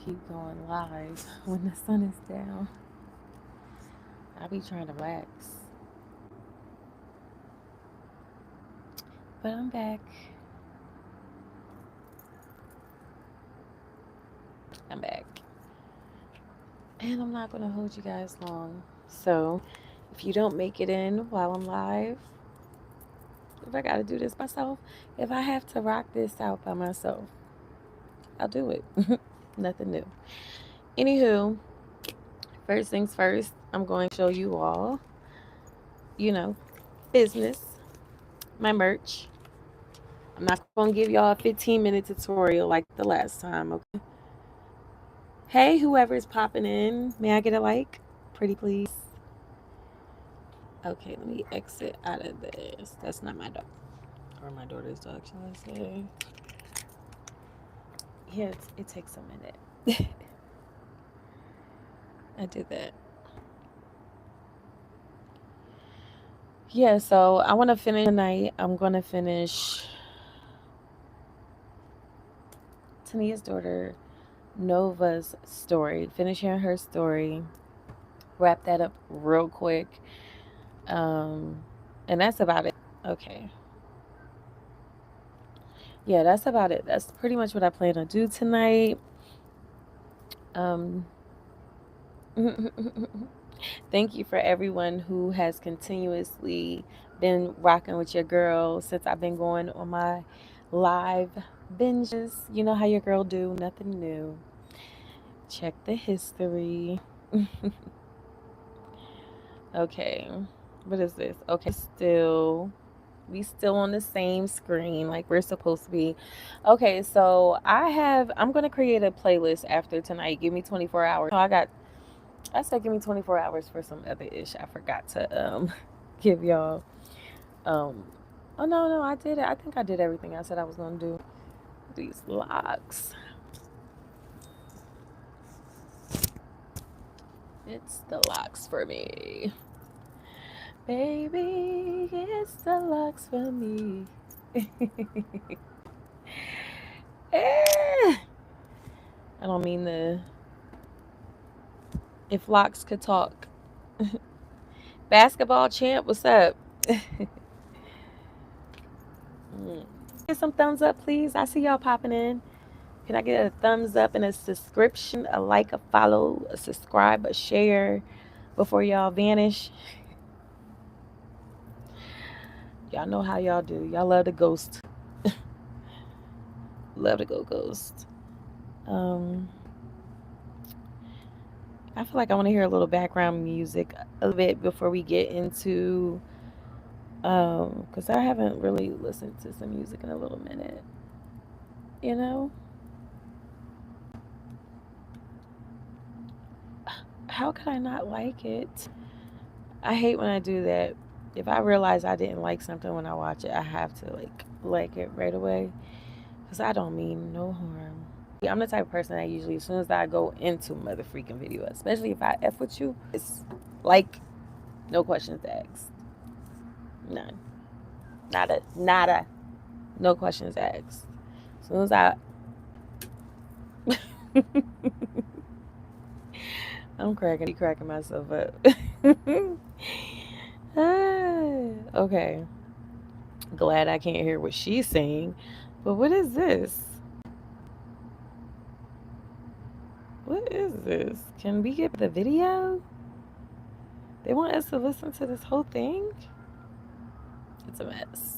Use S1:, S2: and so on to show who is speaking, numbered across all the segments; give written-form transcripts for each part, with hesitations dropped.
S1: keep going live when the sun is down. I be trying to relax. But I'm back. I'm back. And I'm not going to hold you guys long. So, if you don't make it in while I'm live, if I got to do this myself, if I have to rock this out by myself, I'll do it. Nothing new. Anywho, first things first, I'm going to show you all, business, my merch. I'm not going to give y'all a 15-minute tutorial like the last time, okay? Hey, whoever's popping in, may I get a like? Pretty please. Okay, let me exit out of this. That's not my dog. Or my daughter's dog, shall I say. Yeah, it takes a minute. I did that. Yeah, so I want to finish tonight. I'm going to finish Tanea's daughter, Nova's story. Finish hearing her story. Wrap that up real quick. And that's about it. Okay. Yeah, that's about it. That's pretty much what I plan to do tonight. Thank you for everyone who has continuously been rocking with your girl since I've been going on my live binges. You know how your girl do, nothing new. Check the history. Okay, what is this? Okay, we still on the same screen like we're supposed to be. Okay, so I'm gonna create a playlist after tonight. Give me 24 hours. So I said give me 24 hours for some other ish. I forgot to give y'all oh no, I did it. I think I did everything I said I was gonna do. These locks. It's the locks for me. Baby, it's the locks for me. I don't mean if locks could talk. Basketball champ, what's up? Get some thumbs up, please. I see y'all popping in. Can I get a thumbs up and a subscription, a like, a follow, a subscribe, a share before y'all vanish? Y'all know how y'all do. Y'all love to ghost. Love to go ghost. I feel like I want to hear a little background music a little bit before we get into because I haven't really listened to some music in a little minute. You know? How could I not like it? I hate when I do that. If I realize I didn't like something when I watch it, I have to like it right away. Because I don't mean no harm. I'm the type of person that usually, as soon as I go into mother freaking video, especially if I F with you, it's like no questions asked. None. Nada. No questions asked. As soon as I'm cracking myself up. Okay. Glad I can't hear what she's saying. But what is this? What is this? Can we get the video? They want us to listen to this whole thing? It's a mess.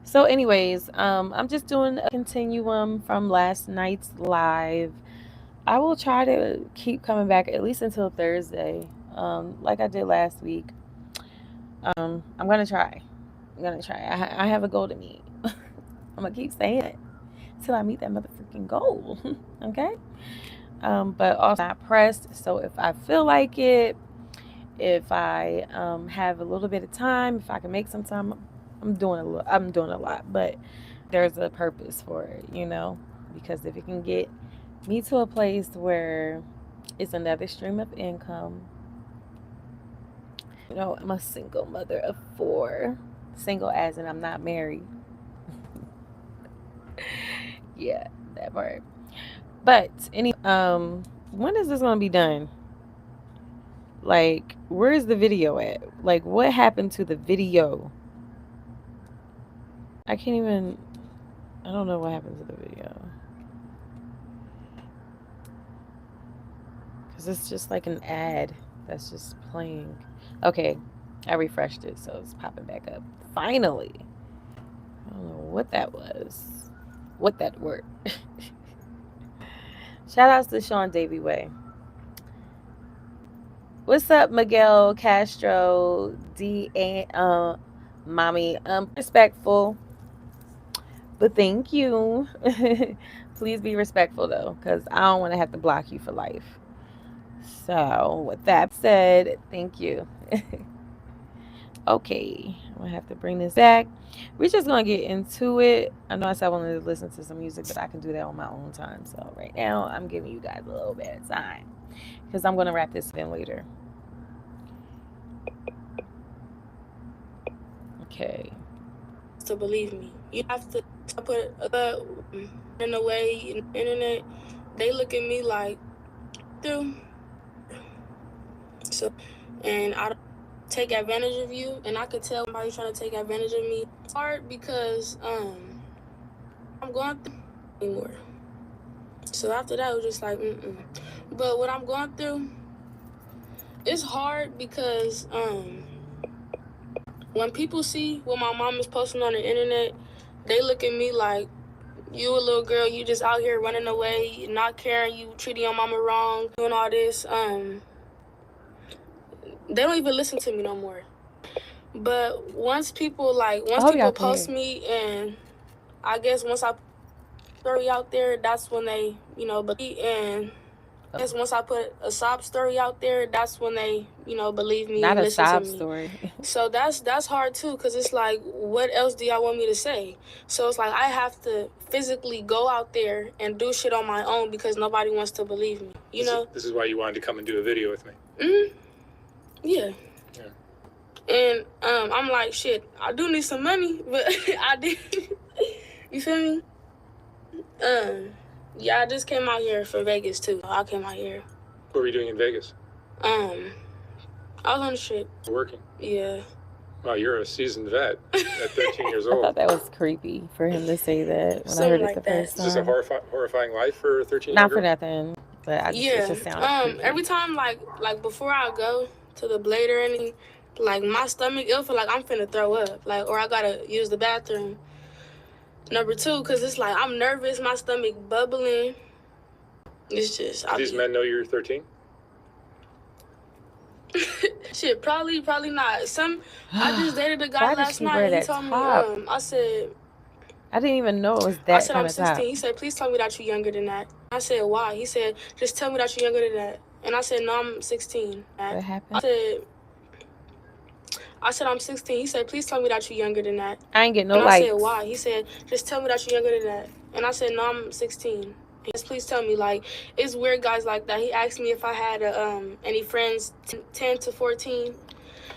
S1: So anyways, I'm just doing a continuum from last night's live. I will try to keep coming back at least until Thursday, like I did last week. I'm gonna try. I have a goal to meet. I'm gonna keep saying it till I meet that motherfucking goal. Okay. But also not pressed. So if I feel like it, if I have a little bit of time, if I can make some time, I'm doing a lot, but there's a purpose for it, because if it can get me to a place where it's another stream of income. I'm a single mother of 4. Single as in I'm not married. Yeah, that part. But when is this gonna be done? Like, where's the video at? Like, what happened to the video? I can't even. I don't know what happened to the video. Because it's just like an ad that's just playing. Okay, I refreshed it, so it's popping back up. Finally. I don't know what that was. What that word. Shout outs to Sean Davy Way. What's up, Miguel Castro? Mommy. Respectful. But thank you. Please be respectful though, because I don't want to have to block you for life. So, with that said, thank you. Okay, I'm gonna have to bring this back. We're just gonna get into it. I know I said I wanted to listen to some music, but I can do that on my own time. So, right now, I'm giving you guys a little bit of time because I'm gonna wrap this in later. Okay.
S2: To believe me, you have to put in a way in the internet. They look at me like, dude. So, and I don't take advantage of you, and I could tell somebody's trying to take advantage of me. It's hard because I'm going through anymore. So after that, it was just like, But what I'm going through, it's hard because when people see what my mom is posting on the internet, they look at me like, you a little girl, you just out here running away, not caring, you treating your mama wrong, doing all this. They don't even listen to me no more. But once people post me, and I guess once I put a story out there, that's when they, believe. And I guess once I put a sob story out there, that's when they, believe me and listen to me. Not a sob story. So that's hard too, because it's like, what else do y'all want me to say? So it's like I have to physically go out there and do shit on my own because nobody wants to believe me.
S3: This is why you wanted to come and do a video with me.
S2: Yeah. And I'm like, shit, I do need some money, but I did. You feel me? Yeah, I just came out here for Vegas too. I came out here.
S3: What were you doing in Vegas?
S2: I was on the strip.
S3: Working?
S2: Yeah.
S3: Wow, you're a seasoned vet at 13 years old.
S1: I thought that was creepy for him to say that when I heard it the first time.
S3: Is this a horrifying life for a 13-year-old
S1: Not for nothing, but I just, it just sounded creepy.
S2: Every time, like before I go to the blade or anything, like my stomach, it'll feel like I'm finna throw up, like, or I gotta use the bathroom. Number two, because it's like I'm nervous, my stomach bubbling. It's just.
S3: Do these men know you're 13?
S2: Shit, probably not. I just dated a guy last night. He told me, I said.
S1: I didn't even know it was that. I
S2: said I'm 16. Top. He said, please tell me that you're younger than that. I said, why? He said, just tell me that you're younger than that. And I said, no, I'm 16.
S1: What happened?
S2: I said, I'm 16. He said, please tell me that you're younger than that.
S1: I ain't getting no likes.
S2: I said, why? He said, just tell me that you're younger than that. And I said, no, I'm 16. He said, please tell me. Like, it's weird guys like that. He asked me if I had any friends 10 to 14.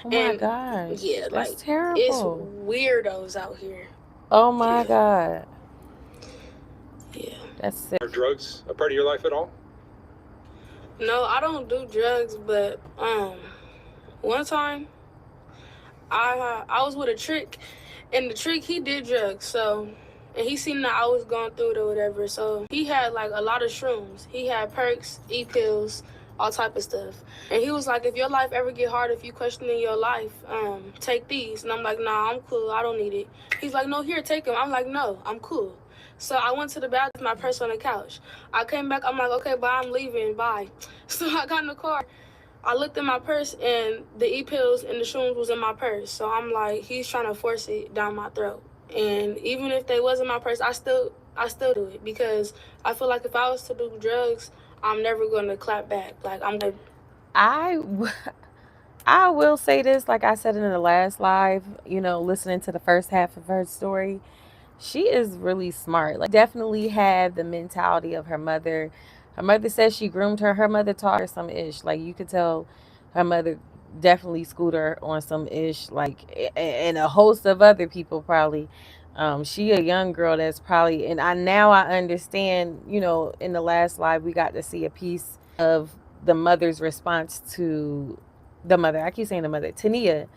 S1: Oh my gosh.
S2: Yeah,
S1: that's
S2: like,
S1: terrible.
S2: It's weirdos out here.
S1: Oh my God.
S2: Yeah.
S1: That's sick.
S3: Are drugs a part of your life at all?
S2: No, I don't do drugs, but one time I was with a trick, and the trick, he did drugs, so, and he seen that I was going through it or whatever, so he had like a lot of shrooms. He had perks, e-pills, all type of stuff. And he was like, if your life ever get hard, if you questioning your life, take these. And I'm like, nah, I'm cool, I don't need it. He's like, no, here, take them. I'm like, no, I'm cool. So I went to the bathroom, my purse on the couch. I came back, I'm like, okay, bye, I'm leaving, bye. So I got in the car. I looked in my purse, and the e-pills and the shrooms was in my purse. So I'm like, he's trying to force it down my throat. And even if they was in my purse, I still do it, because I feel like if I was to do drugs, I'm never going to clap back. Like, I'm going to...
S1: I will say this, like I said in the last live, listening to the first half of her story, she is really smart. Like, definitely had the mentality of her mother. Her mother says she groomed her. Her mother taught her some ish. Like, you could tell her mother definitely schooled her on some ish. Like, and a host of other people probably. She a young girl that's probably, and I understand, in the last live we got to see a piece of the mother's response to the mother. I keep saying the mother, Tanea,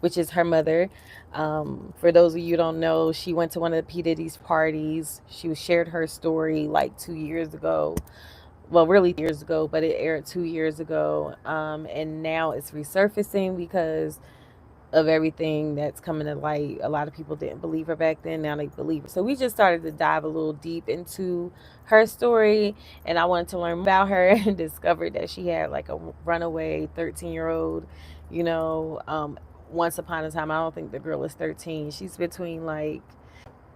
S1: which is her mother. For those of you who don't know, she went to one of the P. Diddy's parties. She shared her story like 2 years ago. Well, really years ago, but it aired 2 years ago. And now it's resurfacing because of everything that's coming to light. A lot of people didn't believe her back then. Now they believe her. So we just started to dive a little deep into her story, and I wanted to learn about her and discovered that she had like a runaway 13-year-old, you know, once upon a time. I don't think the girl is 13. She's between like,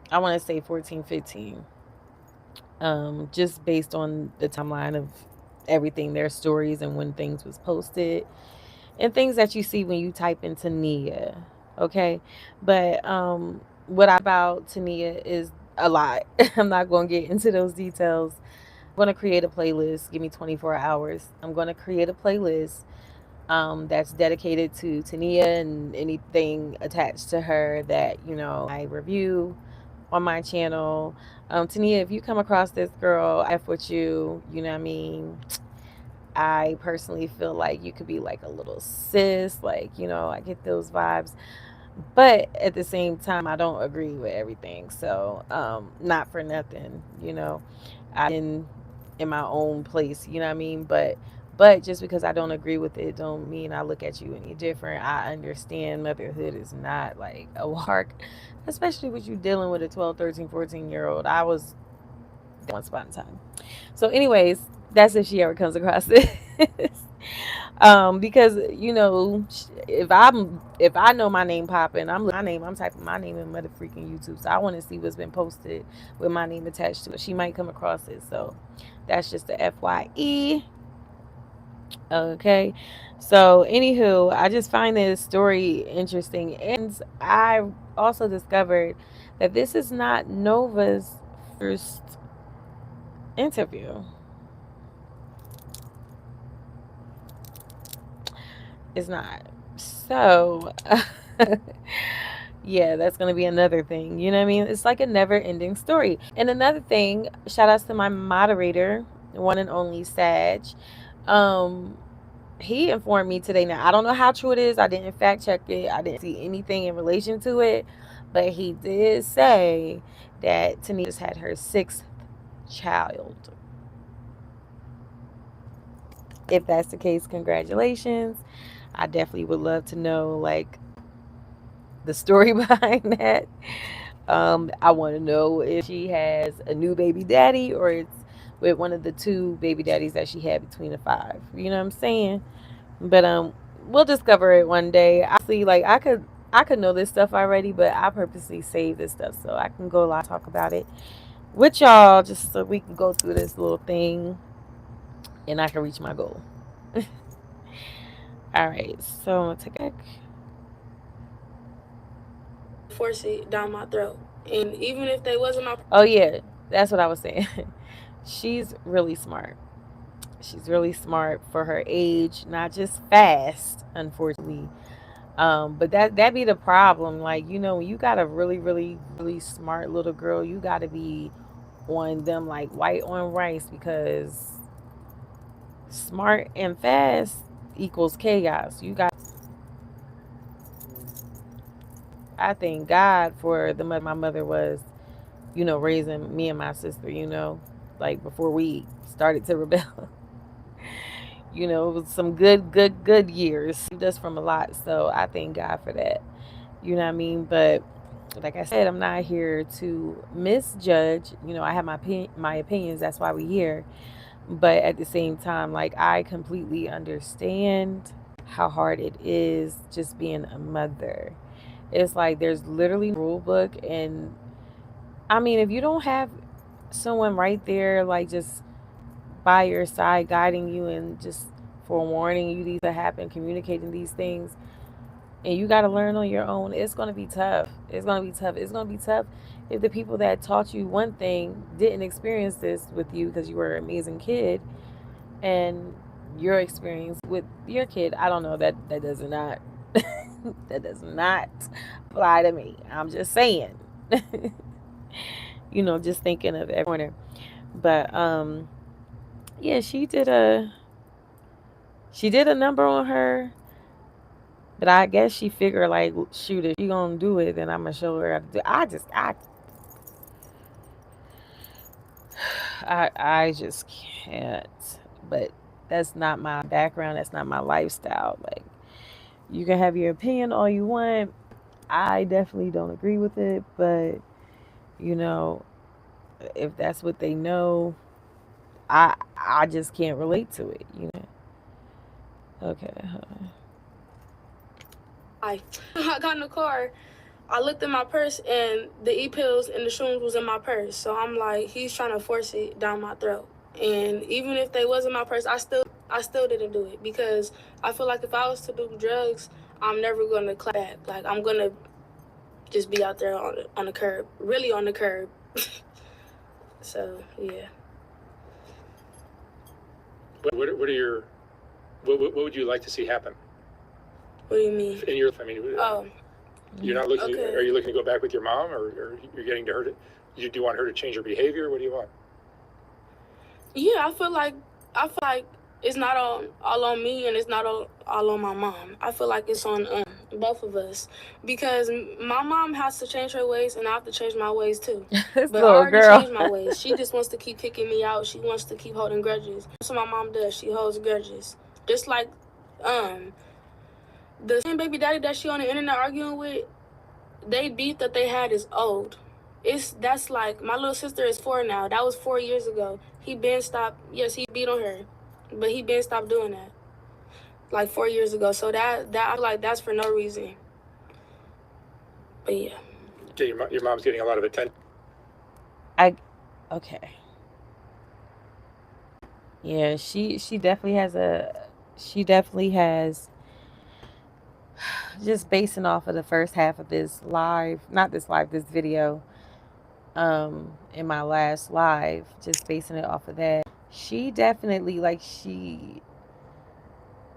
S1: I want to say 14, 15. Just based on the timeline of everything, their stories and when things was posted and things that you see when you type in Tanea. Okay. But what I about Tanea is a lot. I'm not going to get into those details. I'm going to create a playlist. Give me 24 hours. I'm going to create a playlist that's dedicated to Tanea and anything attached to her that, I review on my channel. Tanea, if you come across this girl, I F with you, you know what I mean? I personally feel like you could be like a little sis, like, I get those vibes. But at the same time, I don't agree with everything. So, not for nothing, in my own place, you know what I mean? But just because I don't agree with it don't mean I look at you any different. I understand motherhood is not like a walk, especially with you dealing with a 12, 13, 14-year-old. I was one spot in time. So, anyways, that's if she ever comes across this. Because if I know my name popping, I'm typing my name in mother freaking YouTube. So I want to see what's been posted with my name attached to it. She might come across it. So that's just the FYE. Okay. So anywho, I just find this story interesting, and I also discovered that this is not Nova's first interview. It's not. So, yeah, that's going to be another thing. You know what I mean? It's like a never ending story. And another thing, shout outs to my moderator, one and only Sag. Um, he informed me today. Now, I don't know how true it is. I didn't fact check it, I didn't see anything in relation to it. But he did say that Tanea just had her sixth child. If that's the case, congratulations. I definitely would love to know, like, the story behind that. I want to know if she has a new baby daddy or it's with one of the two baby daddies that she had between the five. You know what I'm saying? But we'll discover it one day. I see, like, I could know this stuff already, but I purposely save this stuff so I can go live talk about it with y'all, just so we can go through this little thing and I can reach my goal. All right, so I'm gonna take a
S2: force it down my throat. And even if they wasn't my
S1: Oh yeah, that's what I was saying. She's really smart. She's really smart for her age, not just fast, unfortunately. But that be the problem. Like, when you got a really, really, really smart little girl, you gotta be on them like white on rice, because smart and fast equals chaos. I thank God for the mother my mother was, raising me and my sister, like before we started to rebel. It was some good years. Saved us from a lot. So I thank God for that. You know what I mean? But like I said, I'm not here to misjudge. I have my opinions. That's why we're here. But at the same time, like, I completely understand how hard it is just being a mother. It's like there's literally no rule book, and I mean, if you don't have someone right there, like, just by your side, guiding you and just forewarning you these to happen, communicating these things, and you got to learn on your own, it's going to be tough. It's going to be tough. It's going to be tough if the people that taught you one thing didn't experience this with you because you were an amazing kid, and your experience with your kid, I don't know, that does not that does not apply to me. I'm just saying. You know, just thinking of every corner. But yeah, she did a number on her, but I guess she figured like, shoot, if she gonna do it, then I'm gonna show her how to do it. I just can't. But that's not my background. That's not my lifestyle. Like, you can have your opinion all you want. I definitely don't agree with it, but you know, if that's what they know, I just can't relate to it. You know. Okay.
S2: I got in the car. I looked in my purse and the e-pills and the shrooms was in my purse. So I'm like, he's trying to force it down my throat. And even if they was in my purse, I still didn't do it because I feel like if I was to do drugs, I'm never gonna clap back. Like I'm gonna just be out there on the curb, really on the curb. So yeah.
S3: What would you like to see happen?
S2: What do you mean?
S3: In your, I mean,
S2: Oh,
S3: you're not looking.
S2: okay.
S3: Are you looking to go back with your mom, or you're getting to her to? Do you want her to change her behavior? What do you want?
S2: Yeah, I feel like it's not all on me and it's not all on my mom. I feel like it's on both of us because my mom has to change her ways and I have to change my ways too.
S1: This
S2: But I
S1: little
S2: already
S1: girl.
S2: changed my ways. She just wants to keep kicking me out. She wants to keep holding grudges. That's what my mom does. She holds grudges. Just like the same baby daddy that she on the internet arguing with, they beef that they had is old. That's like my little sister is 4 now. That was 4 years ago. He been stopped. Yes, he beat on her, but he been stopped doing that like 4 years ago. So that I feel like that's for no reason. But yeah.
S3: Okay, your mom's getting a lot of attention.
S1: Okay. Yeah, she definitely has just basing off of the first half of this live, not this live, this video, in my last live, just basing it off of that. She definitely like she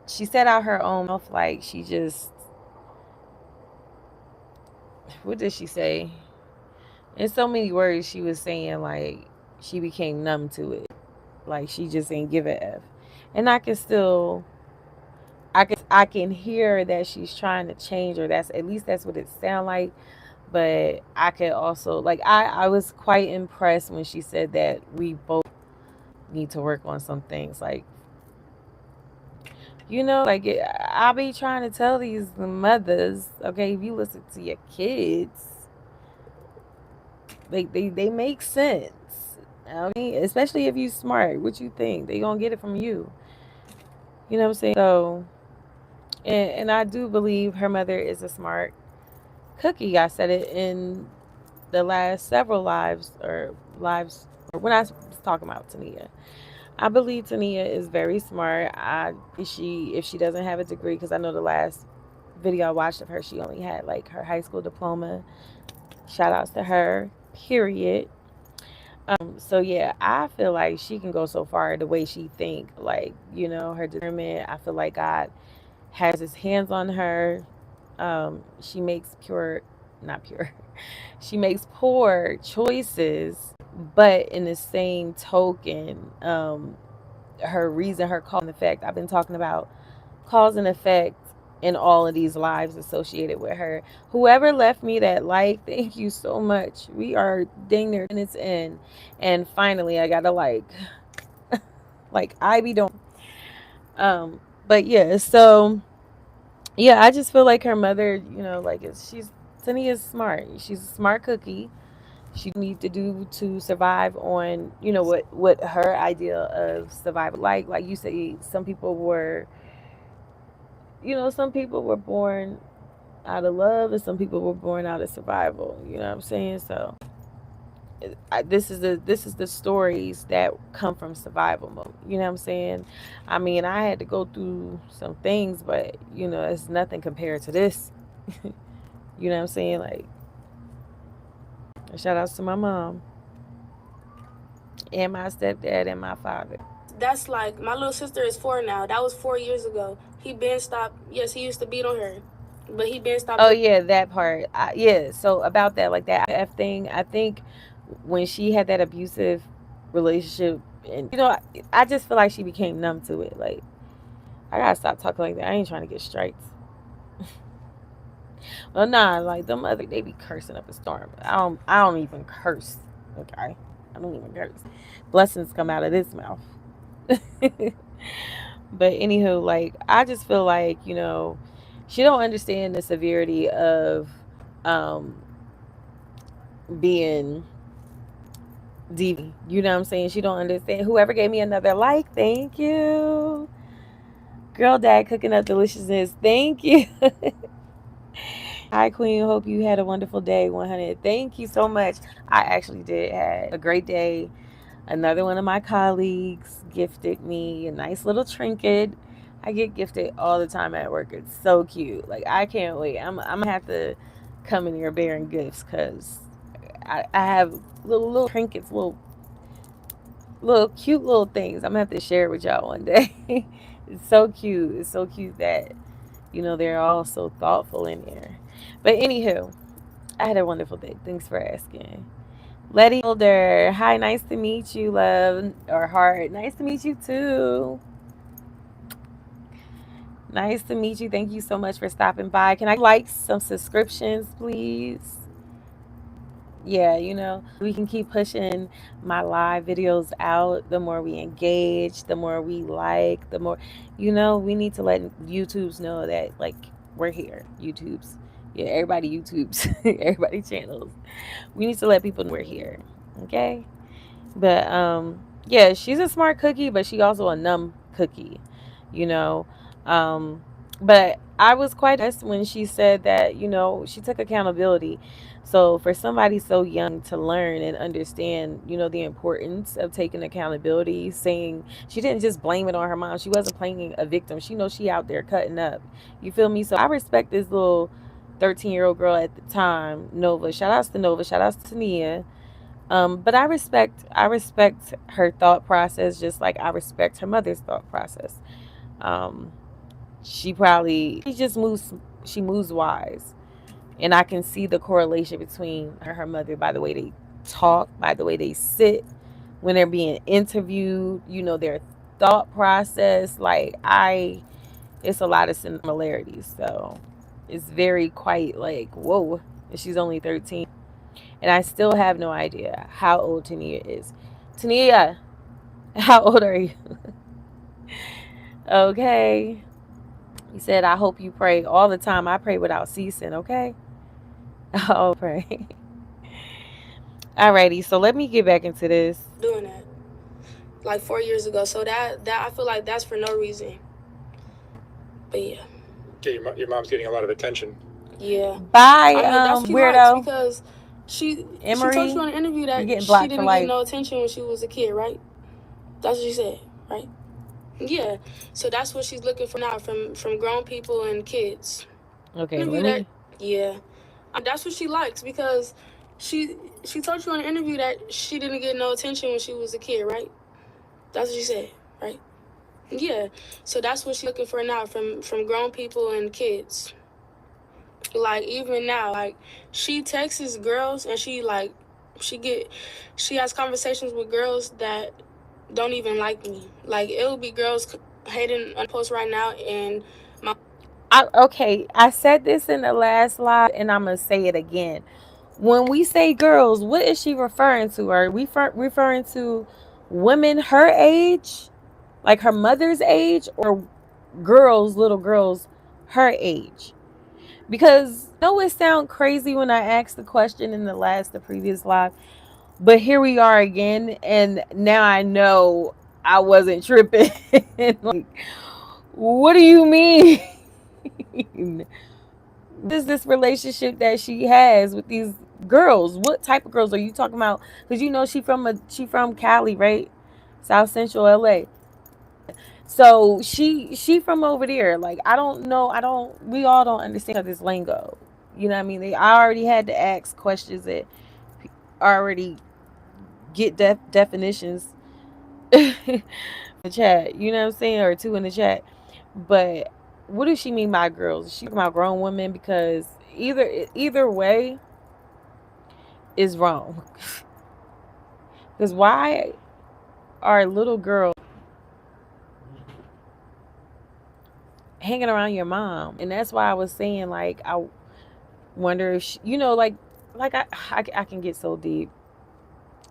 S1: set out her own mouth, like she just, what did she say? In so many words she was saying like she became numb to it. Like she just ain't give a F. And I can still I can hear that she's trying to change, or that's at least that's what it sounds like. But I could also like I was quite impressed when she said that we both need to work on some things. Like, you know, like I be trying to tell these mothers, okay, if you listen to your kids, they make sense. I mean, especially if you smart, what you think they gonna get it from you. You know what I'm saying? So, and I do believe her mother is a smart cookie. I said it in the last several lives or when I was talking about Tanea. I believe Tanea is very smart. If she doesn't have a degree, because I know the last video I watched of her, she only had like her high school diploma. Shout outs to her. Period. So yeah, I feel like she can go so far the way she think. Like, you know, her discernment. I feel like God has his hands on her. She makes not pure. She makes poor choices, but in the same token, her reason, her cause and effect. I've been talking about cause and effect in all of these lives associated with her. Whoever left me that like, thank you so much. We are dang near minutes in, and finally I got a like I be doing. But yeah, so yeah, I just feel like her mother, you know, like Sunny is smart. She's a smart cookie. She need to do to survive on, you know, what her idea of survival like you say, some people were, you know, some people were born out of love and some people were born out of survival, you know what I'm saying? So this is the stories that come from survival mode, you know what I'm saying? I mean, I had to go through some things, but you know, it's nothing compared to this. You know what I'm saying? Like, shout outs to my mom and my stepdad and my father.
S2: That's like my little sister is 4 now. That was 4 years ago. He been stopped. Yes, he used to beat on her. But he been stopped
S1: Oh
S2: doing.
S1: yeah, that part. Yeah. So about that, like that IF thing, I think when she had that abusive relationship, and I just feel like she became numb to it. Like I gotta stop talking like that. I ain't trying to get strikes. Well, nah, like them other they be cursing up a storm. I don't even curse. Okay, I don't even curse. Blessings come out of this mouth. But anywho, like I just feel like she don't understand the severity of um being deviant. You know what I'm saying? She don't understand. Whoever gave me another like, thank you. Girl, dad cooking up deliciousness. Thank you. Hi, Queen. Hope you had a wonderful day. 100. Thank you so much. I actually did had a great day. Another one of my colleagues gifted me a nice little trinket. I get gifted all the time at work. It's so cute. Like I can't wait. I'm gonna have to come in here bearing gifts because I have little trinkets, little cute little things. I'm gonna have to share it with y'all one day. It's so cute. It's so cute that they're all so thoughtful in there. But anywho, I had a wonderful day. Thanks for asking. Letty Older, hi, nice to meet you, love or heart. Nice to meet you too. Nice to meet you. Thank you so much for stopping by. Can I like some subscriptions, please? Yeah, we can keep pushing my live videos out. The more we engage, the more we like, the more, we need to let YouTubes know that, like, we're here. YouTubes. Yeah, everybody YouTubes, everybody channels. We need to let people know we're here. Okay? But yeah, she's a smart cookie, but she also a numb cookie, you know. Um but I was quite impressed when she said that, she took accountability. So for somebody so young to learn and understand, the importance of taking accountability, saying she didn't just blame it on her mom. She wasn't playing a victim. She knows she out there cutting up. You feel me? So I respect this little 13-year-old girl at the time, Nova. Shout outs to Nova. Shout outs to Tanea. But I respect her thought process just like I respect her mother's thought process. Um, she moves wise, and I can see the correlation between her and her mother by the way they talk, by the way they sit when they're being interviewed. Their thought process. It's a lot of similarities. So it's very quite like whoa. And she's only 13. And I still have no idea how old Tania is. Tania, how old are you? Okay. He said, I hope you pray all the time. I pray without ceasing, okay? I'll pray. Alrighty, so let me get back into this.
S2: Doing that like 4 years ago. So that I feel like that's for no reason. But yeah.
S3: Your mom's getting a lot of attention.
S2: Yeah.
S1: Bye,
S2: I mean, that's what she likes
S1: weirdo.
S2: because she told you
S1: Emery,
S2: on the interview
S1: you're
S2: that
S1: getting
S2: she
S1: blocked for
S2: didn't get
S1: life.
S2: no attention when she was a kid, right? That's what she said, right? Yeah. So that's what she's looking for now from grown people and kids.
S1: Okay,
S2: Interview
S1: let
S2: that.
S1: me.
S2: Yeah. That's what she likes because she she told you on the interview that she didn't get no attention when she was a kid, right? That's what she said, right? Yeah. So that's what she's looking for now from grown people and kids. Like even now, like she texts girls and she get she has conversations with girls that don't even like me. Like it'll be girls hating on post right now and
S1: Okay, I said this in the last live, and I'm gonna say it again. When we say girls, what is she referring to? Are we referring to women her age, like her mother's age, or little girls her age? Because I know it sounds crazy when I asked the question in the previous live, but here we are again, and now I know I wasn't tripping. Like, what do you mean? What is this relationship that she has with these girls? What type of girls are you talking about? Because she from Cali, right? South Central LA. So she from over there. Like I don't know. I don't. We all don't understand this lingo. You know what I mean? I already had to ask questions that already get definitions in the chat. You know what I'm saying? Or two in the chat. But what does she mean by girls? Is she talking about grown women? Because either way is wrong. Because why are little girls hanging around your mom? And that's why I was saying, like, I wonder if she, I can get so deep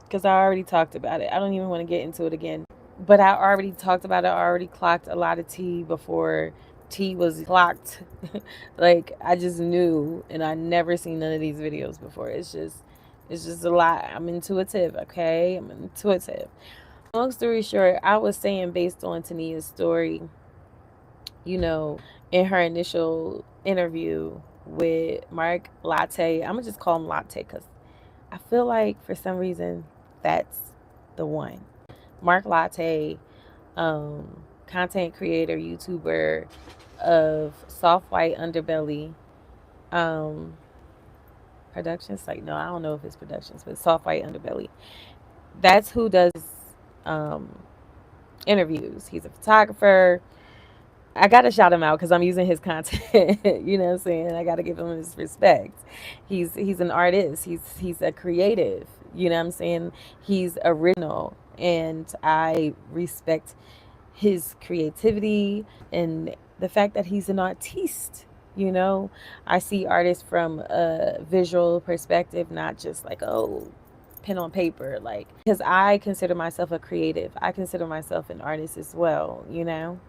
S1: because I already talked about it. I don't even want to get into it again. But I already talked about it. I already clocked a lot of tea before tea was clocked. Like, I just knew, and I never seen none of these videos before. It's just a lot. I'm intuitive, okay? I'm intuitive. Long story short, I was saying, based on Tanea's story, you know, in her initial interview with Mark Latte. I'm gonna just call him Latte because I feel like for some reason that's the one. Mark Latte, content creator, YouTuber of Soft White Underbelly, um, Productions. Like, no, I don't know if it's Productions, but Soft White Underbelly. That's who does um, interviews. He's a photographer. I gotta shout him out because I'm using his content. You know what I'm saying? I gotta give him his respect. He's an artist. He's a creative. You know what I'm saying? He's original, and I respect his creativity and the fact that he's an artiste. You know, I see artists from a visual perspective, not just like, oh, pen on paper. Like, because I consider myself a creative. I consider myself an artist as well. You know.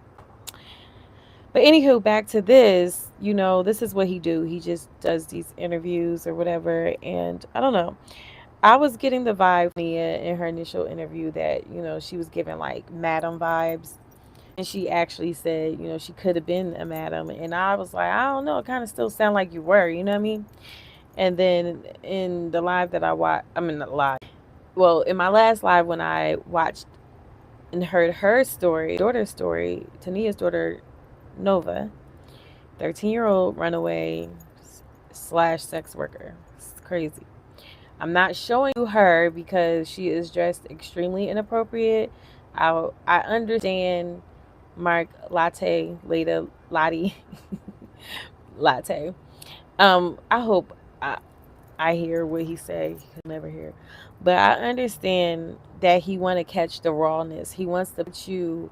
S1: But anywho, back to this, this is what he do. He just does these interviews or whatever. And I don't know. I was getting the vibe Mia in her initial interview that, she was giving like madam vibes. And she actually said, she could have been a madam. And I was like, I don't know. It kind of still sound like you were, you know what I mean? And then in the live that I watched, I mean, not live. Well, in my last live when I watched and heard her story, daughter's story, Tanea's daughter, Nova, 13-year-old runaway slash sex worker. It's crazy. I'm not showing you her because she is dressed extremely inappropriate. I understand Mark Latte, Lada Lottie Latte. I hope I hear what he say. He could never hear. But I understand that he want to catch the rawness. He wants to put you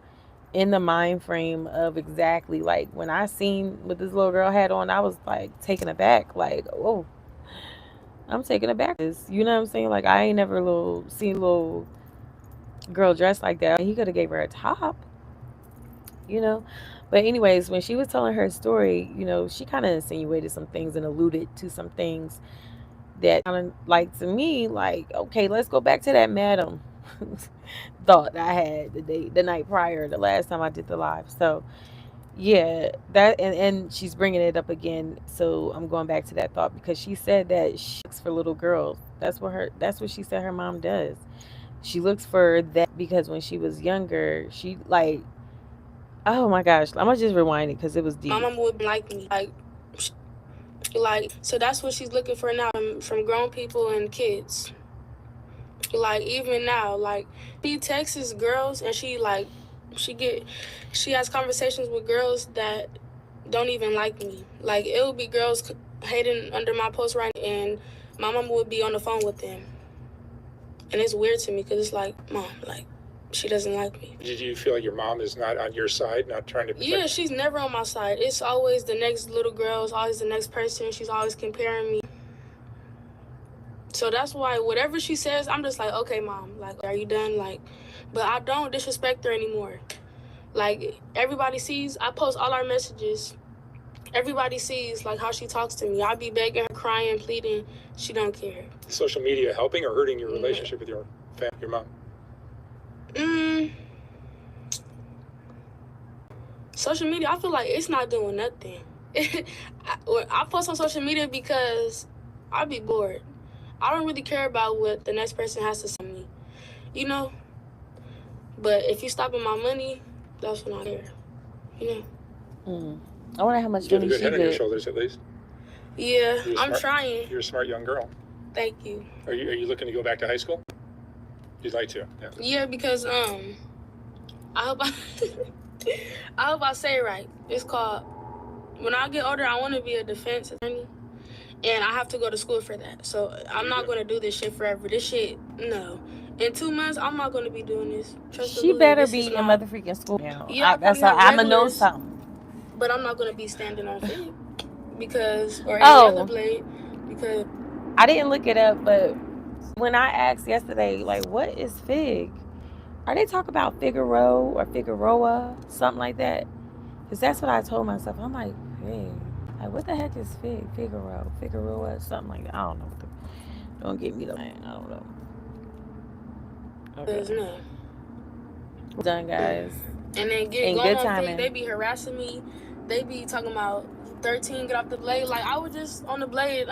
S1: in the mind frame of exactly like when I seen what this little girl had on, I was like taken aback. Like, oh, I'm taken aback. You know what I'm saying? Like, I ain't never seen a little girl dressed like that. He could have gave her a top, you know. But anyways, when she was telling her story, she kind of insinuated some things and alluded to some things that kind of like to me, like, okay, let's go back to that madam thought I had the night prior, the last time I did the live. So yeah, that and she's bringing it up again. So I'm going back to that thought because she said that she looks for little girls. That's what she said her mom does. She looks for that because when she was younger, she like, oh my gosh, I'm gonna just rewind it because it was deep.
S2: My mom would like me, like so that's what she's looking for now from grown people and kids. Like even now, like she texts girls and she has conversations with girls that don't even like me. Like it would be girls hating under my post right now, and my mom would be on the phone with them. And it's weird to me because it's like, Mom, like, she doesn't like me.
S3: Did you feel like your mom is not on your side, not trying to protect you?
S2: Yeah, she's never on my side. It's always the next little girl, it's always the next person. She's always comparing me. So that's why whatever she says, I'm just like, okay, Mom, like, are you done? Like, but I don't disrespect her anymore. Like, everybody sees, I post all our messages. Everybody sees, like, how she talks to me. I be begging her, crying, pleading. She don't care.
S3: Is social media helping or hurting your relationship with your mom?
S2: Social media, I feel like it's not doing nothing. I post on social media because I be bored. I don't really care about what the next person has to say to me, you know? But if you stopping my money, that's when I care, you know?
S1: I wonder how much
S3: You have
S1: money
S3: a good
S1: she
S3: head on your
S1: did.
S3: shoulders, at least.
S2: Yeah, I'm trying.
S3: You're a smart young girl.
S2: Thank you.
S3: Are you looking to go back to high school? You'd like to, yeah.
S2: Yeah, because I hope I say it right. It's called when I get older, I want to be a defense attorney, and I have to go to school for that. So I'm not going to do this shit forever. This shit, no. In 2 months, I'm not going to be doing this. Trust and
S1: She
S2: believe.
S1: better
S2: This
S1: be
S2: is
S1: in
S2: not.
S1: motherfucking school now.
S2: Yeah, I
S1: That's
S2: probably
S1: how
S2: have
S1: I'ma know
S2: regulars,
S1: something.
S2: but I'm not going to be standing on Fig because, or any other
S1: Oh,
S2: blade, because
S1: I didn't look it up, but when I asked yesterday, like, what is Fig? Are they talking about Figaro or Figueroa, something like that? Because that's what I told myself. I'm like, Fig. Like, what the heck is Fig? Figaro, Figueroa, something like that. I don't know what the. Don't get me the. I don't know. Okay.
S2: no.
S1: We're done, guys.
S2: And then
S1: In
S2: going
S1: good
S2: on
S1: timing.
S2: Fig, they be harassing me. They be talking about 13, get off the blade. Like, I was just on the blade,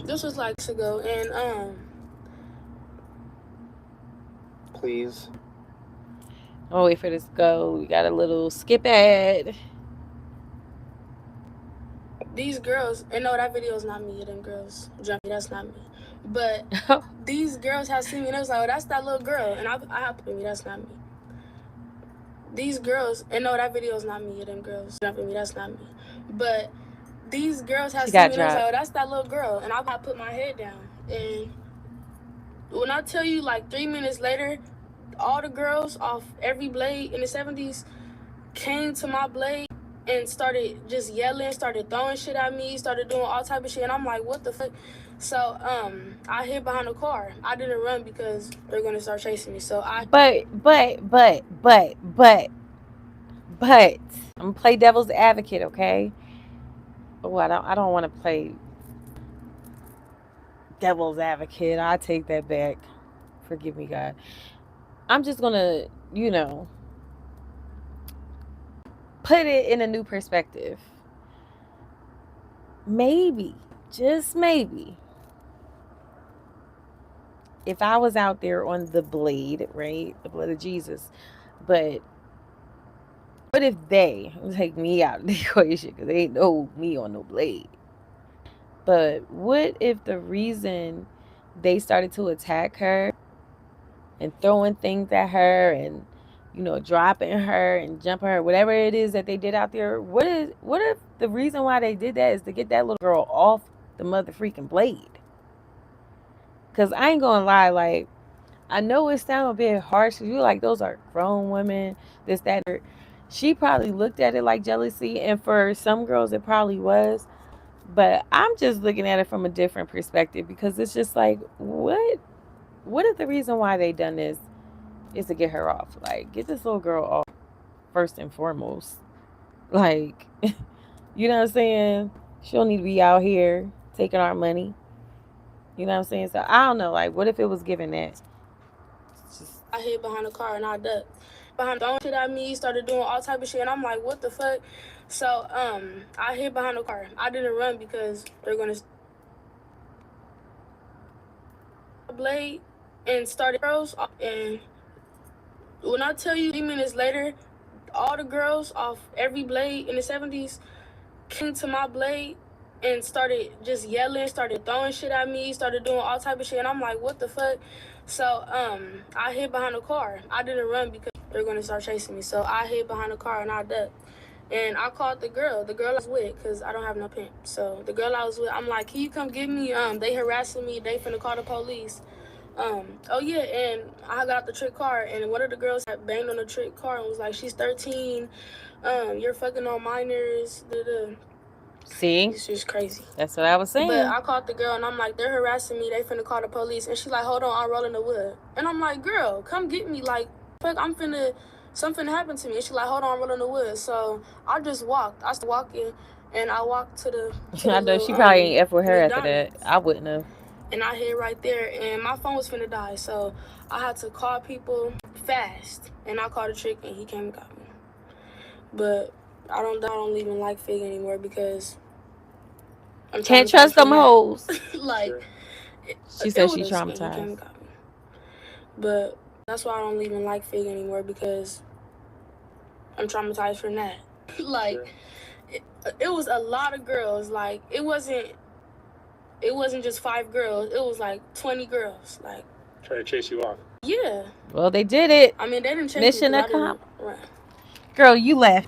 S2: this was like ago, and
S3: Please.
S1: I'll wait for this to go. We got a little skip ad.
S2: these girls, and no, that video is not me. Them girls jumping, that's not me. But these girls have seen me, and it was like, oh, that's that little girl, and I have to me, that's not me. These girls, and no, that video is not me. Them girls jumping me, that's not me. But these girls have seen me, and it was like, oh, that's that little girl, and I put my head down. And when I tell you, like 3 minutes later, all the girls off every blade in the 70s came to my blade and started just yelling, started throwing shit at me, started doing all type of shit, and I'm like, what the fuck? So I hid behind a car. I didn't run because they're gonna start chasing me. So I
S1: But I'm gonna play devil's advocate, okay? Oh, I don't want to play devil's advocate. I take that back. Forgive me, God. I'm just gonna, put it in a new perspective. Maybe, just maybe, if I was out there on the blade, right? The blood of Jesus. But what if they take me out of the equation? Because they ain't no me on no blade. But what if the reason they started to attack her and throwing things at her and dropping her and jumping her, whatever it is that they did out there, what if the reason why they did that is to get that little girl off the mother freaking blade? Because I ain't gonna lie, like, I know it sounds a bit harsh. You like, those are grown women, this, that. She probably looked at it like jealousy, and for some girls it probably was. But I'm just looking at it from a different perspective, because it's just like, what if the reason why they done this is to get her off? Like, get this little girl off first and foremost. Like, you know what I'm saying? She don't need to be out here taking our money. You know what I'm saying? So I don't know. Like, what if it was given that?
S2: I hid behind a car and I ducked. Behind throwing shit at me, started doing all type of shit, and I'm like, what the fuck? So I hid behind a car. I didn't run because they're gonna blade and started girls. And when I tell you 3 minutes later, all the girls off every blade in the 70s came to my blade and started just yelling, started throwing shit at me, started doing all type of shit, and I'm like, what the fuck? So I hid behind a car. I didn't run because they're gonna start chasing me. So I hid behind a car and I ducked. And I called the girl I was with, because I don't have no pimp. So the girl I was with, I'm like, can you come get me? They harassing me. They finna call the police. Oh yeah, and I got out the trick car, and one of the girls had banged on the trick car and was like, she's 13. You're fucking on minors.
S1: See?
S2: It's just crazy.
S1: That's what I was saying.
S2: But I called the girl, and I'm like, they're harassing me. They finna call the police. And she like, hold on, I'm rolling the wood. And I'm like, girl, come get me. Like, fuck, something happened to me. And she like, hold on, I'm rolling the wood. So I just walked. I started walking, and I walked to the
S1: I know she probably ain't F with her after that. I wouldn't have.
S2: And I hid right there, and my phone was finna die. So I had to call people fast. And I called a trick, and he came and got me. But I don't even like Fig anymore because I'm
S1: can't trust them hoes.
S2: Like,
S1: she said she traumatized.
S2: But that's why I don't even like Fig anymore, because I'm traumatized from that. Like, it was a lot of girls. Like, it wasn't just 5 girls. It was like 20 girls. Like,
S3: trying to chase you off.
S2: Yeah.
S1: Well, they did it.
S2: I mean, they didn't chase
S1: Mission
S2: me.
S1: accomplished. Girl, you left.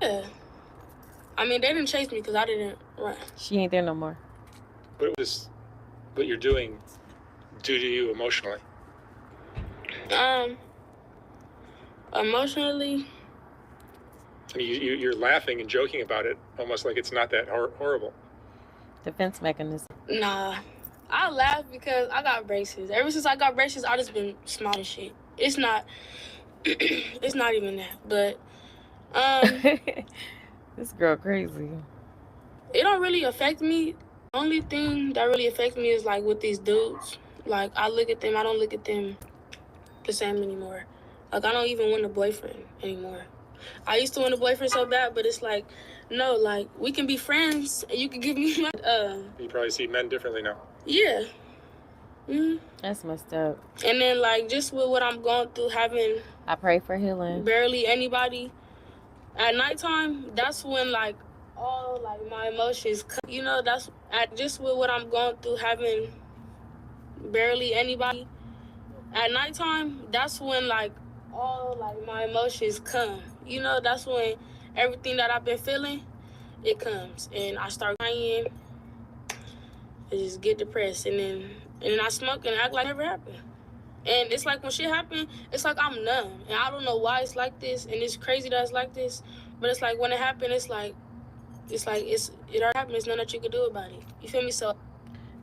S2: Yeah. I mean, they didn't chase me because I didn't run.
S1: She ain't there no more.
S3: What you're doing do to you emotionally?
S2: Emotionally.
S3: I mean, you're laughing and joking about it, almost like it's not that horrible.
S1: Defense mechanism.
S2: Nah. I laugh because I got braces. Ever since I got braces, I just been smiling shit. It's not it's not even that. But
S1: this girl crazy.
S2: It don't really affect me. The only thing that really affects me is like with these dudes. Like I look at them, I don't look at them the same anymore. Like I don't even want a boyfriend anymore. I used to want a boyfriend so bad, but it's like, no, like we can be friends and you can give me my
S3: You probably see men differently now.
S2: Yeah. Mm-hmm.
S1: That's messed up.
S2: And then like just with what I'm going through, having
S1: I pray for healing.
S2: Barely anybody at nighttime, that's when like all like my emotions, that's just with what I'm going through, having barely anybody at nighttime, that's when like all like my emotions come. That's when everything that I've been feeling, it comes, and I start crying, I just get depressed, and then I smoke and act like it never happened. And it's like when shit happen, it's like I'm numb, and I don't know why it's like this, and it's crazy that it's like this, but it's like when it happened, it already happened. There's nothing that you could do about it. You feel me? So,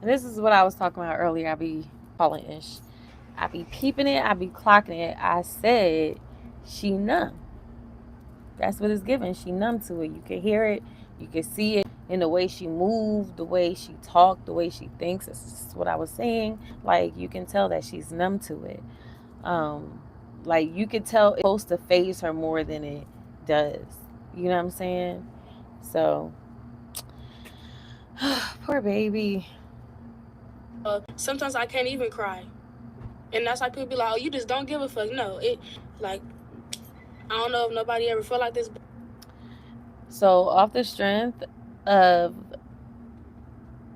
S1: and this is what I was talking about earlier. I be calling ish. I be peeping it. I be clocking it. I said she numb. That's what it's given. She numb to it. You can hear it. You can see it in the way she moved, the way she talked, the way she thinks. It's just what I was saying. Like you can tell that she's numb to it. Like you can tell it's supposed to phase her more than it does. You know what I'm saying? So, poor baby.
S2: Sometimes I can't even cry. And that's like people be like, oh, you just don't give a fuck. No, like, I don't know if nobody ever felt like this.
S1: So off the strength of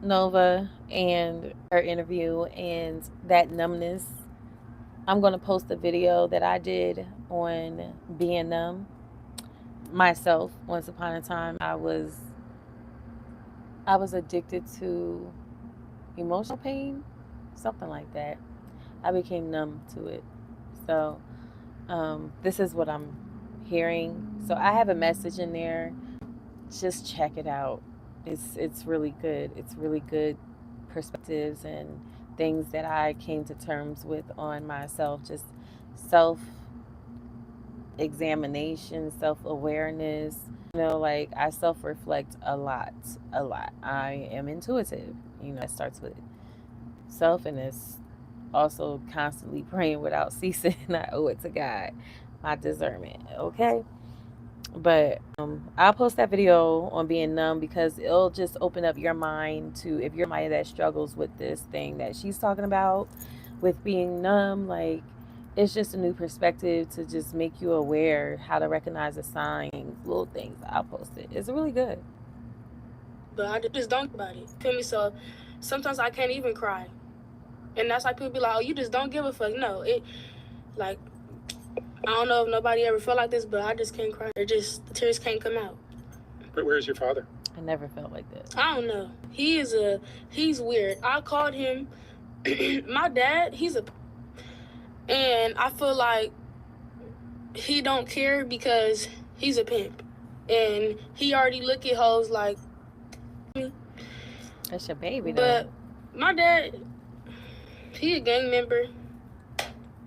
S1: Nova and her interview and that numbness, I'm going to post a video that I did on being numb myself. Once upon a time, I was addicted to emotional pain, something like that. I became numb to it. So this is what I'm hearing. So I have a message in there. Just check it out. It's really good. It's really good perspectives and things that I came to terms with on myself. Just self examination, self awareness. Like I self reflect a lot. I am intuitive. It starts with self, and it's also constantly praying without ceasing. I owe it to God, my discernment. Okay. But I'll post that video on being numb because it'll just open up your mind to, if you're somebody that struggles with this thing that she's talking about with being numb, like it's just a new perspective to just make you aware how to recognize the signs, little things. I'll post it. It's really good.
S2: But I just don't about it. Feel me? So sometimes I can't even cry. And that's like people be like, oh, you just don't give a fuck. No, like, I don't know if nobody ever felt like this, but I just can't cry. The tears can't come out.
S3: But where's your father?
S1: I never felt like that.
S2: I don't know. He's weird. I called him, my dad, and I feel like he don't care because he's a pimp. And he already look at hoes like me.
S1: That's your baby, though.
S2: But my dad, he a gang member.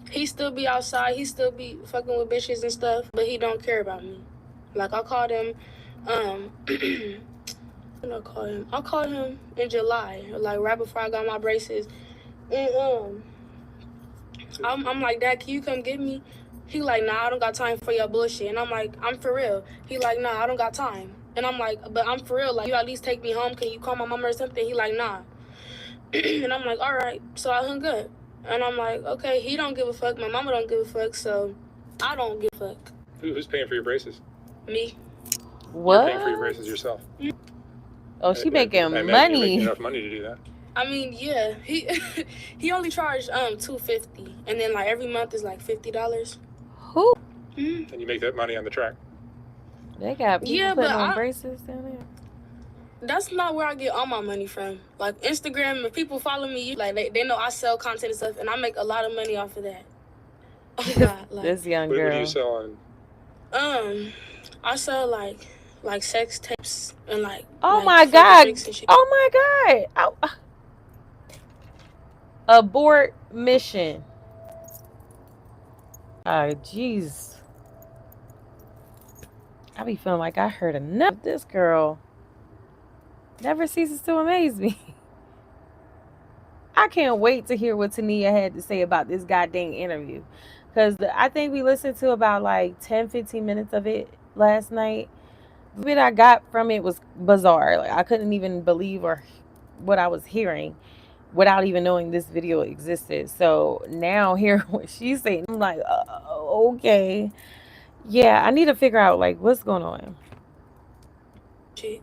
S2: He still be outside. He still be fucking with bitches and stuff. But he don't care about me. Like, I called him, when I called him? I called him in July, like, right before I got my braces. And, I'm like, Dad, can you come get me? He like, nah, I don't got time for your bullshit. And I'm like, I'm for real. He like, nah, I don't got time. And I'm like, but I'm for real. Like, you at least take me home. Can you call my mama or something? He like, nah. And I'm like, all right. So I hung up. And I'm like, okay, he don't give a fuck. My mama don't give a fuck. So I don't give a fuck.
S3: Who's paying for your braces?
S2: Me.
S1: What?
S3: You're paying for your braces yourself.
S1: Oh, she making money.
S3: You're making enough money to do that.
S2: I mean, yeah. He only charged $250, and then like every month is like $50.
S1: Who?
S3: And you make that money on the track.
S1: They got people
S2: Yeah,
S1: putting
S2: but
S1: on braces down there.
S2: that's not where I get all my money from. Like Instagram, if people follow me, like they know I sell content and stuff, and I make a lot of money off of that. Oh God, like
S1: This young
S3: What do
S1: girl.
S3: you sell on?
S2: I sell like sex tapes and like
S1: Oh
S2: like
S1: my
S2: fake
S1: God.
S2: chicks and shit.
S1: Oh my God. Oh. Abort mission. Oh, jeez. I be feeling like I heard enough. This girl never ceases to amaze me. I can't wait to hear what Tanea had to say about this goddamn interview. Because I think we listened to about like 10, 15 minutes of it last night. The bit I got from it was bizarre. Like I couldn't even believe what I was hearing without even knowing this video existed. So now hearing what she's saying, I'm like, okay. Yeah, I need to figure out like what's going on.
S2: Shit.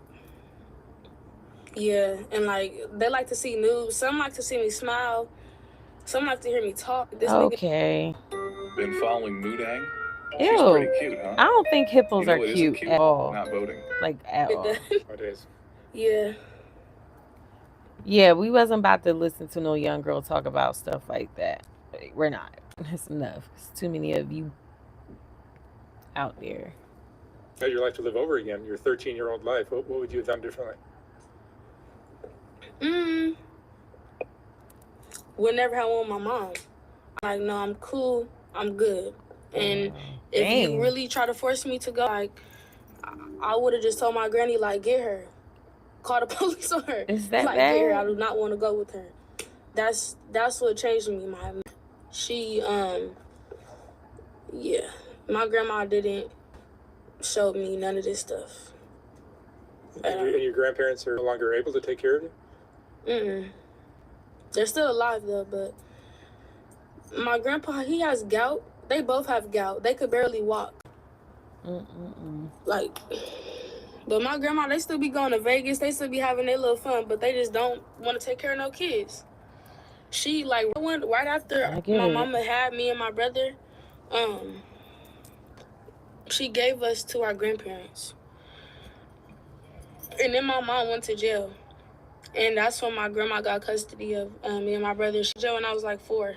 S2: Yeah, and like they like to see news. Some like to see me smile. Some like to hear me talk. This nigga.
S1: Okay.
S4: Been following Mudang? She's
S1: Ew.
S4: pretty cute, huh?
S1: I don't think hippos
S4: You know
S1: are
S4: what isn't
S1: cute at all.
S4: Not voting.
S1: Like at all.
S3: It is.
S2: Yeah.
S1: Yeah, we wasn't about to listen to no young girl talk about stuff like that. We're not. That's enough. It's too many of you out there.
S3: You had your life to live over again. Your 13-year-old life. What would you have done differently?
S2: Would never have one with my mom. Like, no, I'm cool. I'm good. And if you really try to force me to go, like, I would have just told my granny, like, get her. Call the police on her.
S1: Is that
S2: like,
S1: bad?
S2: Get her. I do not want to go with her. That's what changed me. She, yeah. My grandma didn't show me none of this stuff.
S3: And your grandparents are no longer able to take care of you?
S2: They're still alive, though, but my grandpa, he has gout. They both have gout. They could barely walk. Like, but my grandma, they still be going to Vegas. They still be having their little fun, but they just don't want to take care of no kids. She, like, right after my mama had me and my brother, she gave us to our grandparents. And then my mom went to jail. And that's when my grandma got custody of me and my brother. She jail when I was like 4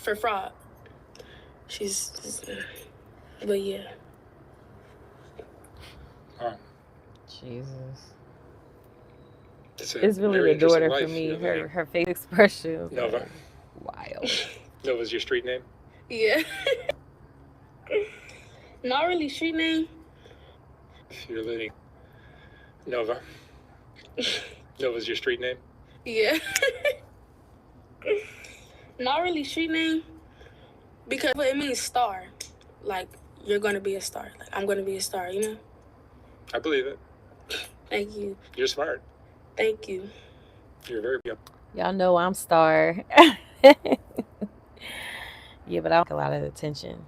S2: for fraud. But yeah.
S1: Oh. Jesus.
S3: It's
S1: really the daughter for me. Her face expression.
S3: Nova.
S1: Wild.
S3: Nova's your street name?
S2: Yeah. Not really street name.
S3: You're living. Nova. Nova's your street name?
S2: Yeah. Not really street name. Because it means star. Like, you're going to be a star. Like, I'm going to be a star, you know?
S3: I believe it.
S2: Thank you.
S3: You're smart.
S2: Thank you.
S3: You're very good.
S1: Y'all know I'm star. Yeah, but I like a lot of attention.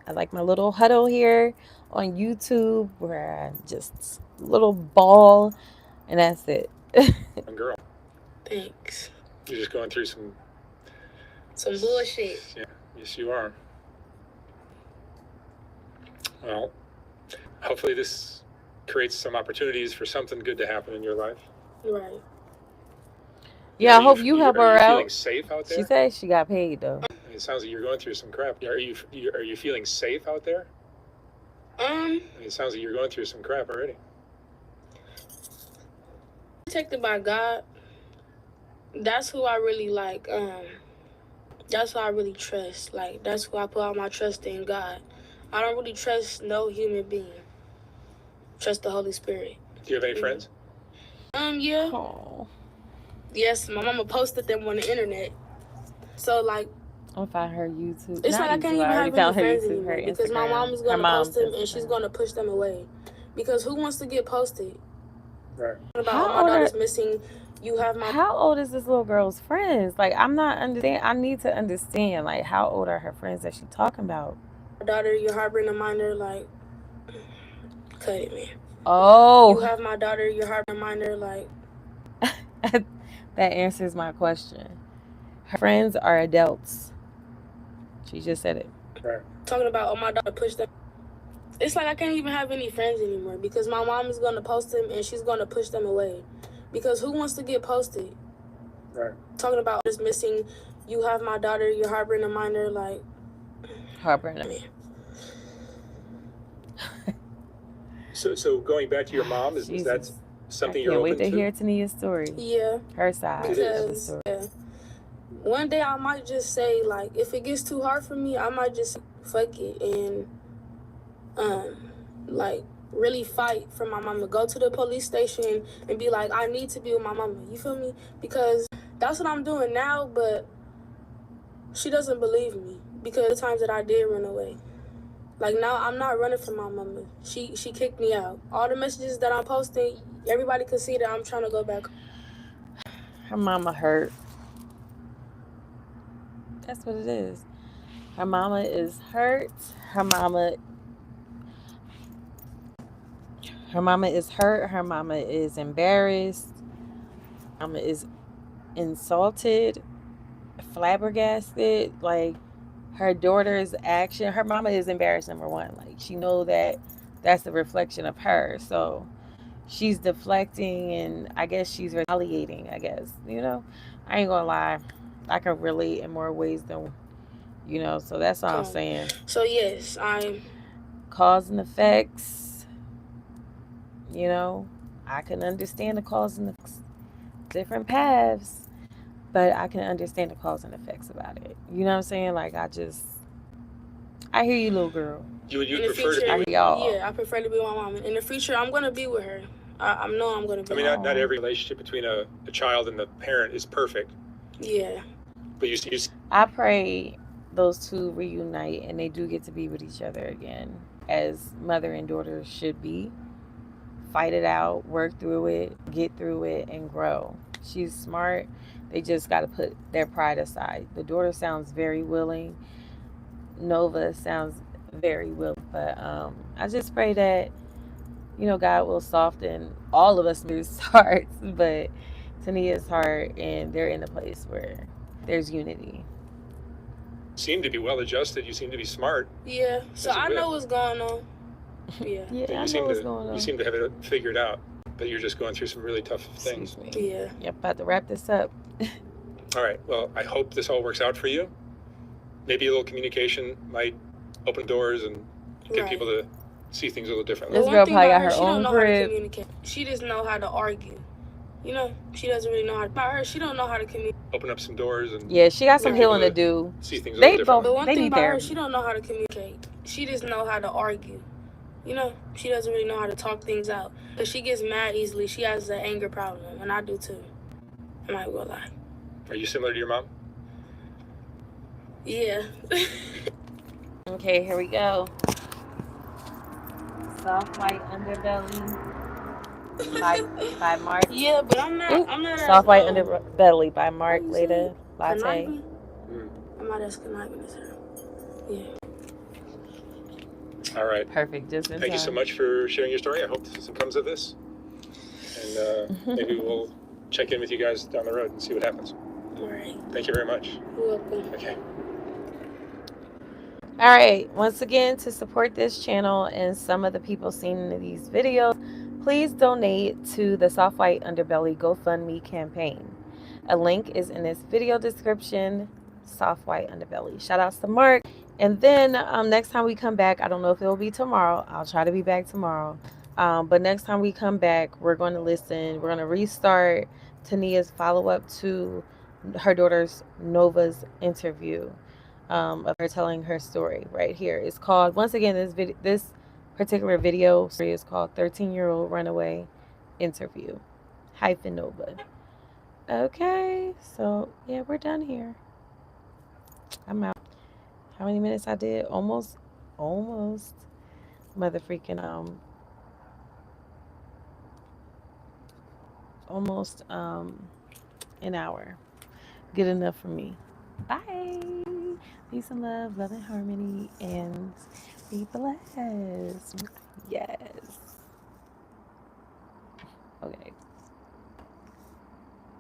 S1: I like my little huddle here on YouTube where I just little ball and that's it.
S3: Girl.
S2: Thanks.
S3: You're just going through some
S2: bullshit.
S3: Yeah, yes you are. Well, hopefully this creates some opportunities for something good to happen in your life.
S2: Right.
S1: Yeah, I hope you help her out.
S3: Are you feeling safe out there?
S1: She said she got paid though.
S3: It sounds like you're going through some crap. Are you feeling safe out there? It sounds like you're going through some crap already.
S2: Protected by God. That's who I really like. That's who I really trust. Like, that's who I put all my trust in, God. I don't really trust no human being. Trust the Holy Spirit.
S3: Do you have any friends?
S2: Yeah.
S1: Oh.
S2: Yes, my mama posted them on the internet. So, like,
S1: I'll find her YouTube.
S2: It's like I can't even have any friends anymore because my mom is going to post them and she's going to push them away. Because who wants to get posted?
S3: Right.
S2: About my daughter's missing. You have my.
S1: How old is this little girl's friends? Like, I'm not understand. I need to understand. Like, how old are her friends that she's talking about?
S2: My daughter, you're harboring a minor. Like, cut it, man.
S1: Oh.
S2: You have my daughter. You're harboring a minor. Like.
S1: That answers my question. Her friends are adults. She just said it.
S3: Right.
S2: Talking about, my daughter pushed them. it's like I can't even have any friends anymore because my mom is going to post them and she's going to push them away. Because who wants to get posted?
S3: Right.
S2: Talking about just missing, you have my daughter, you're harboring a minor, like.
S1: Harboring a
S2: man.
S3: So going back to your mom, is that something you're open to?
S1: I can't wait to hear Tanea's story.
S2: Yeah.
S1: Her side of the
S2: Because
S1: story.
S2: one day I might just say, like, if it gets too hard for me, I might just fuck it and like really fight for my mama. Go to the police station and be like, I need to be with my mama. You feel me? Because that's what I'm doing now, but she doesn't believe me because the times that I did run away. Like now I'm not running from my mama. She kicked me out. All the messages that I'm posting, everybody can see that I'm trying to go back.
S1: Her mama hurt. That's what it is. Her mama is hurt. Her mama is hurt. Her mama is embarrassed. Her mama is insulted, flabbergasted. Like her daughter's action. Her mama is embarrassed, number one. Like she know that that's a reflection of her. So she's deflecting and I guess she's retaliating, I guess. You know? I ain't gonna lie. I can relate in more ways than so that's all I'm saying.
S2: So yes, I'm
S1: cause and effects. I can understand the cause and effects, different paths, but I can understand the cause and effects about it. You know what I'm saying? Like I hear you, little girl.
S3: You prefer to be with
S1: y'all?
S2: Yeah, I prefer to be with my mom. In the future, I'm gonna be with her. I know I'm gonna be.
S3: I mean, not every relationship between a child and the parent is perfect.
S2: Yeah.
S3: But you
S1: I pray those two reunite and they do get to be with each other again, as mother and daughter should be. Fight it out, work through it, get through it, and grow. She's smart. They just got to put their pride aside. The daughter sounds very willing. Nova sounds very willing. But I just pray that, God will soften all of us hearts, but Tanea's heart, and they're in a place where there's unity.
S3: Seem to be well adjusted. You seem to be smart.
S2: Yeah. So I know what's going on. Yeah.
S1: I know what's going on.
S3: You seem to have it figured out, but you're just going through some really tough things.
S2: Yeah.
S1: Yep, about to wrap this up.
S3: All right. Well, I hope this all works out for you. Maybe a little communication might open doors and get people to see things a little differently.
S1: This girl probably got her own crib.
S2: She doesn't know how to argue. She doesn't really know how to. About her, she don't know how to communicate.
S3: Open up some doors and.
S1: Yeah, she got some healing to do.
S3: See things a little differently.
S2: But one thing about her, she don't know how to communicate. She just know how to argue. She doesn't really know how to talk things out. Because she gets mad easily. She has an anger problem, and I do too. I'm not gonna lie.
S3: Are you similar to your mom?
S2: Yeah.
S1: Okay, here we go. Soft White Underbelly by Mark.
S2: Yeah, but I'm not
S1: Soft White Underbelly by Mark Latte.
S2: I'm not as conniving as her. Yeah.
S3: All right.
S1: Perfect.
S3: Thank you so much for sharing your story. I hope something comes of this. And maybe we'll check in with you guys down the road and see what happens.
S2: All right.
S3: Thank you very much.
S2: You're welcome.
S3: Okay.
S1: All right. Once again, to support this channel and some of the people seen in these videos, please donate to the Soft White Underbelly GoFundMe campaign. A link is in this video description. Soft White Underbelly. Shout outs to Mark. And then next time we come back, I don't know if it will be tomorrow. I'll try to be back tomorrow. But next time we come back, we're going to listen. We're going to restart Tanea's follow-up to her daughter's Nova's interview of her telling her story right here. It's called, once again, this particular video story is called 13-Year-Old Runaway Interview -Nova. Okay, so yeah, we're done here. I'm out. How many minutes I did? Almost motherfreaking almost an hour. Good enough for me. Bye. Peace and love and harmony, and be blessed. Yes. Okay.